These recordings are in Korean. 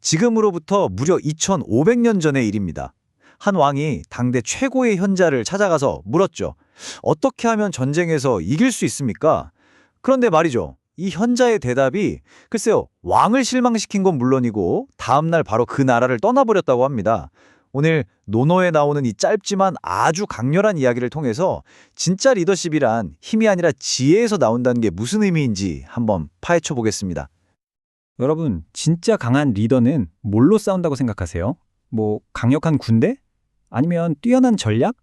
지금으로부터 무려 2500년 전의 일입니다. 한 왕이 당대 최고의 현자를 찾아가서 물었죠. 어떻게 하면 전쟁에서 이길 수 있습니까? 그런데 말이죠. 이 현자의 대답이 글쎄요, 왕을 실망시킨 건 물론이고 다음날 바로 그 나라를 떠나버렸다고 합니다. 오늘 논어에 나오는 이 짧지만 아주 강렬한 이야기를 통해서 진짜 리더십이란 힘이 아니라 지혜에서 나온다는 게 무슨 의미인지 한번 파헤쳐 보겠습니다. 여러분, 진짜 강한 리더는 뭘로 싸운다고 생각하세요? 뭐 강력한 군대? 아니면 뛰어난 전략?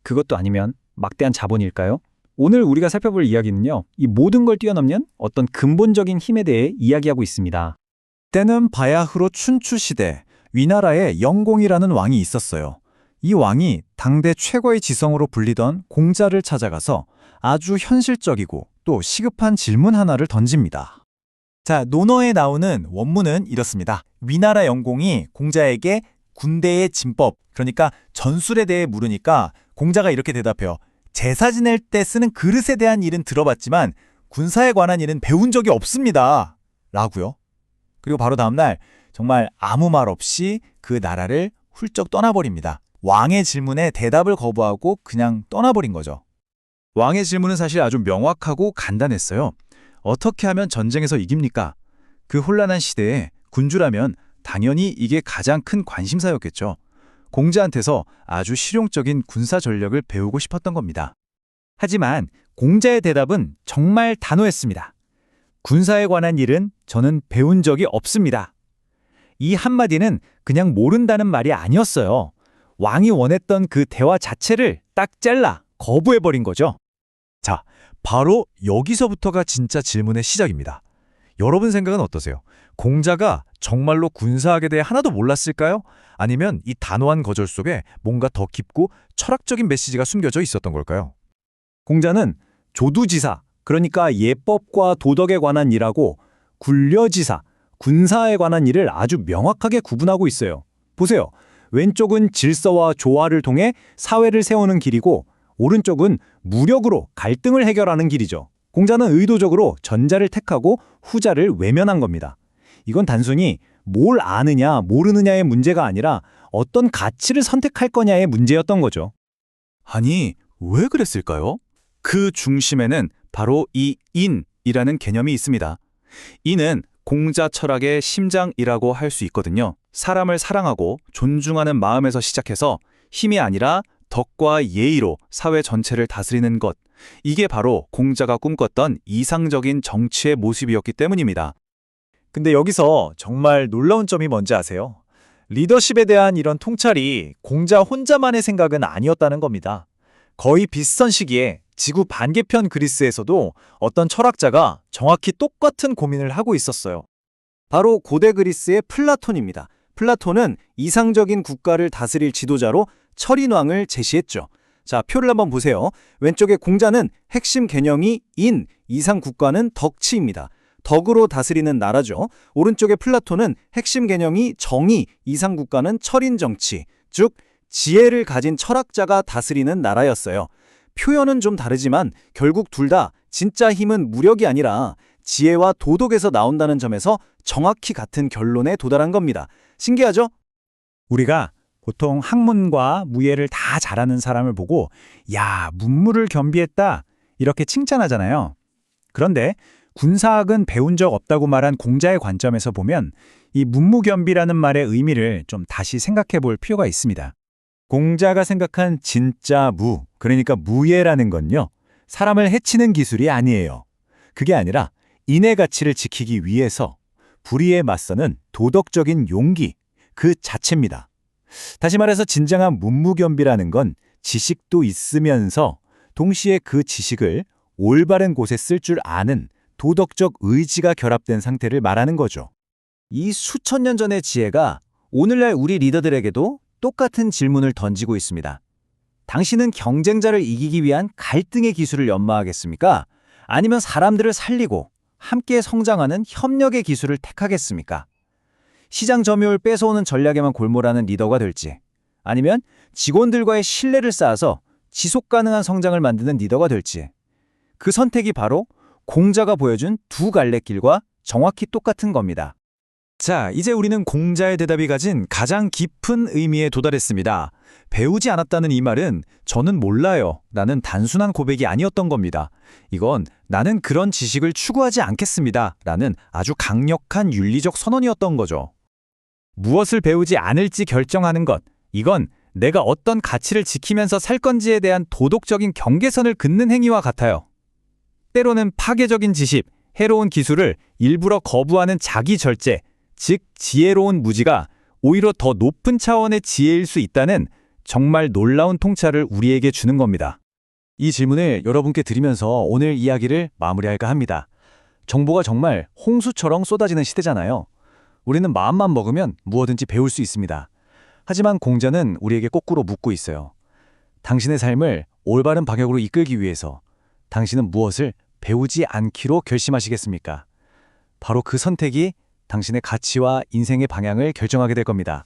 그것도 아니면 막대한 자본일까요? 오늘 우리가 살펴볼 이야기는요, 이 모든 걸 뛰어넘는 어떤 근본적인 힘에 대해 이야기하고 있습니다. 때는 바야흐로 춘추 시대, 위나라에 영공이라는 왕이 있었어요. 이 왕이 당대 최고의 지성으로 불리던 공자를 찾아가서 아주 현실적이고 또 시급한 질문 하나를 던집니다. 자, 논어에 나오는 원문은 이렇습니다. 위나라 영공이 공자에게 군대의 진법, 그러니까 전술에 대해 물으니까 공자가 이렇게 대답해요. 제사 지낼 때 쓰는 그릇에 대한 일은 들어봤지만 군사에 관한 일은 배운 적이 없습니다. 라고요. 그리고 바로 다음날 정말 아무 말 없이 그 나라를 훌쩍 떠나버립니다. 왕의 질문에 대답을 거부하고 그냥 떠나버린 거죠. 왕의 질문은 사실 아주 명확하고 간단했어요. 어떻게 하면 전쟁에서 이깁니까? 그 혼란한 시대에 군주라면 당연히 이게 가장 큰 관심사였겠죠. 공자한테서 아주 실용적인 군사 전략을 배우고 싶었던 겁니다. 하지만 공자의 대답은 정말 단호했습니다. 군사에 관한 일은 저는 배운 적이 없습니다. 이 한마디는 그냥 모른다는 말이 아니었어요. 왕이 원했던 그 대화 자체를 딱 잘라 거부해버린 거죠. 자, 바로 여기서부터가 진짜 질문의 시작입니다. 여러분 생각은 어떠세요? 공자가 정말로 군사학에 대해 하나도 몰랐을까요? 아니면 이 단호한 거절 속에 뭔가 더 깊고 철학적인 메시지가 숨겨져 있었던 걸까요? 공자는 조두지사, 그러니까 예법과 도덕에 관한 일하고 굴려지사, 군사에 관한 일을 아주 명확하게 구분하고 있어요. 보세요. 왼쪽은 질서와 조화를 통해 사회를 세우는 길이고 오른쪽은 무력으로 갈등을 해결하는 길이죠. 공자는 의도적으로 전자를 택하고 후자를 외면한 겁니다. 이건 단순히 뭘 아느냐 모르느냐의 문제가 아니라 어떤 가치를 선택할 거냐의 문제였던 거죠. 아니, 왜 그랬을까요? 그 중심에는 바로 이 인이라는 개념이 있습니다. 인은 공자 철학의 심장이라고 할 수 있거든요. 사람을 사랑하고 존중하는 마음에서 시작해서 힘이 아니라 덕과 예의로 사회 전체를 다스리는 것. 이게 바로 공자가 꿈꿨던 이상적인 정치의 모습이었기 때문입니다. 근데 여기서 정말 놀라운 점이 뭔지 아세요? 리더십에 대한 이런 통찰이 공자 혼자만의 생각은 아니었다는 겁니다. 거의 비슷한 시기에 지구 반개편 그리스에서도 어떤 철학자가 정확히 똑같은 고민을 하고 있었어요. 바로 고대 그리스의 플라톤입니다. 플라톤은 이상적인 국가를 다스릴 지도자로 철인왕을 제시했죠. 자, 표를 한번 보세요. 왼쪽에 공자는 핵심 개념이 이상 국가는 덕치입니다. 덕으로 다스리는 나라죠. 오른쪽에 플라톤은 핵심 개념이 정의, 이상 국가는 철인 정치, 즉 지혜를 가진 철학자가 다스리는 나라였어요. 표현은 좀 다르지만 결국 둘 다 진짜 힘은 무력이 아니라 지혜와 도덕에서 나온다는 점에서 정확히 같은 결론에 도달한 겁니다. 신기하죠? 우리가 보통 학문과 무예를 다 잘하는 사람을 보고 야, 문무를 겸비했다 이렇게 칭찬하잖아요. 그런데 군사학은 배운 적 없다고 말한 공자의 관점에서 보면 이 문무겸비라는 말의 의미를 좀 다시 생각해 볼 필요가 있습니다. 공자가 생각한 진짜 무, 그러니까 무예라는 건요, 사람을 해치는 기술이 아니에요. 그게 아니라 인의 가치를 지키기 위해서 불의에 맞서는 도덕적인 용기, 그 자체입니다. 다시 말해서 진정한 문무겸비라는 건 지식도 있으면서 동시에 그 지식을 올바른 곳에 쓸 줄 아는 도덕적 의지가 결합된 상태를 말하는 거죠. 이 수천 년 전의 지혜가 오늘날 우리 리더들에게도 똑같은 질문을 던지고 있습니다. 당신은 경쟁자를 이기기 위한 갈등의 기술을 연마하겠습니까? 아니면 사람들을 살리고 함께 성장하는 협력의 기술을 택하겠습니까? 시장 점유율 뺏어오는 전략에만 골몰하는 리더가 될지, 아니면 직원들과의 신뢰를 쌓아서 지속 가능한 성장을 만드는 리더가 될지, 그 선택이 바로 공자가 보여준 두 갈래 길과 정확히 똑같은 겁니다. 자, 이제 우리는 공자의 대답이 가진 가장 깊은 의미에 도달했습니다. 배우지 않았다는 이 말은 저는 몰라요 라는 단순한 고백이 아니었던 겁니다. 이건 나는 그런 지식을 추구하지 않겠습니다 라는 아주 강력한 윤리적 선언이었던 거죠. 무엇을 배우지 않을지 결정하는 것, 이건 내가 어떤 가치를 지키면서 살 건지에 대한 도덕적인 경계선을 긋는 행위와 같아요. 때로는 파괴적인 지식, 해로운 기술을 일부러 거부하는 자기 절제, 즉 지혜로운 무지가 오히려 더 높은 차원의 지혜일 수 있다는 정말 놀라운 통찰을 우리에게 주는 겁니다. 이 질문을 여러분께 드리면서 오늘 이야기를 마무리할까 합니다. 정보가 정말 홍수처럼 쏟아지는 시대잖아요. 우리는 마음만 먹으면 무엇든지 배울 수 있습니다. 하지만 공자는 우리에게 거꾸로 묻고 있어요. 당신의 삶을 올바른 방향으로 이끌기 위해서 당신은 무엇을 배우지 않기로 결심하시겠습니까? 바로 그 선택이 당신의 가치와 인생의 방향을 결정하게 될 겁니다.